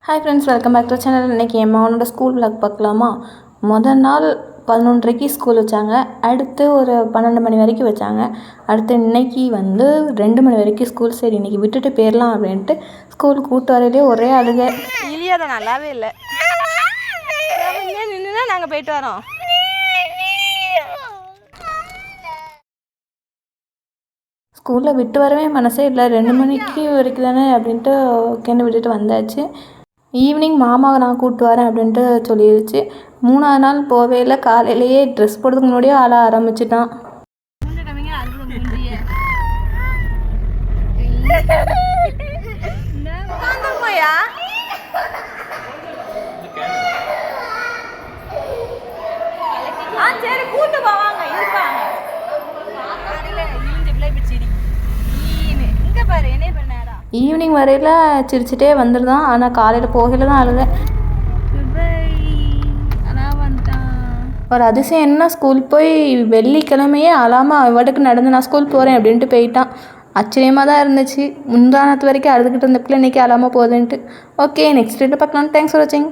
Hi friends, welcome back to channel. இன்றைக்கி என் மகனோட ஸ்கூல் விளாக் பார்க்கலாமா? முதல் நாள் 11:30க்கு ஸ்கூல் வச்சாங்க. அடுத்து ஒரு 12 மணி வரைக்கும் வச்சாங்க. அடுத்து இன்றைக்கி 2 மணி வரைக்கும் ஸ்கூல். சரி இன்றைக்கி விட்டுட்டு போயிடலாம் அப்படின்ட்டு ஸ்கூலுக்கு கூப்பிட்டு வரதே ஒரே அழுகை. இல்லையாத நல்லாவே இல்லை. நின்றுனா நாங்கள் போயிட்டு வரோம். ஸ்கூலில் விட்டு வரவே மனசே இல்லை. 2 மணிக்கு வரைக்கும் தானே அப்படின்ட்டு ஓகேன்னு விட்டுட்டு வந்தாச்சு. ஈவினிங் மாமாவை நான் கூப்பிட்டு வரேன் அப்படின்ட்டு சொல்லிடுச்சு. 3ஆவது நாள் போவே இல்லை. காலையிலேயே ட்ரெஸ் போடுறதுக்கு முன்னாடியே ஆள ஆரம்பிச்சிட்டான். சரி கூட்டு போவாங்க இருப்பாங்க. இங்கே பாரு என்ன பண்ண ஈவினிங் வரையில் சிரிச்சிட்டே வந்துருந்தான். ஆனால் காலையில் போகையில் தான் அழுக. ஒரு அதிசயம் என்ன, ஸ்கூல் போய் வெள்ளிக்கிழமையே அழாமல் அவட்டுக்கு நடந்து நான் ஸ்கூல் போகிறேன் அப்படின்ட்டு போயிட்டான். ஆச்சரியமாக தான் இருந்துச்சு. முந்தானத்து வரைக்கும் அழுதுகிட்டு இருந்த பிள்ளை இன்றைக்கி அழாமல் போகுதுன்ட்டு. ஓகே, நெக்ஸ்ட் வீடியோ பார்க்கலாம். தேங்க்ஸ் ஃபார் வாட்சிங்.